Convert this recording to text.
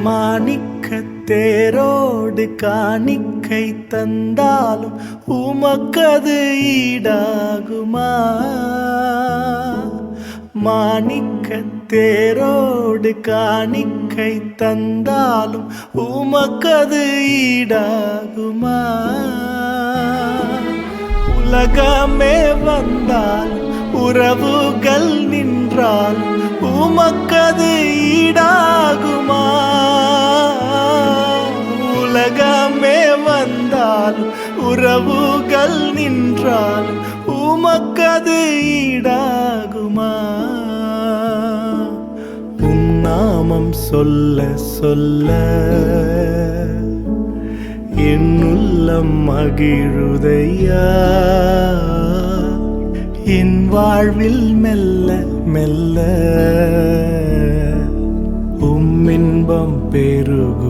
மாணிக்கத் தேரோடு காணிக்கை தந்தாலும் உமக்கது ஈடாகுமா? மாணிக்கத் தேரோடு காணிக்கை தந்தாலும் உமக்கது ஈடாகுமா? உலகமே வந்தால் உறவுகள் நின்றால் உமக்கது ஈடாகுமா? உலகமே வந்தால் உறவுகள் நின்றால் உமக்கது ஈடாகுமா? உம் நாமம் சொல்ல சொல்ல என் உள்ளம் மகிழுதையா. என் வாழ்வில் மெல்ல மெல்ல உம் இன்பம் பெருகும்.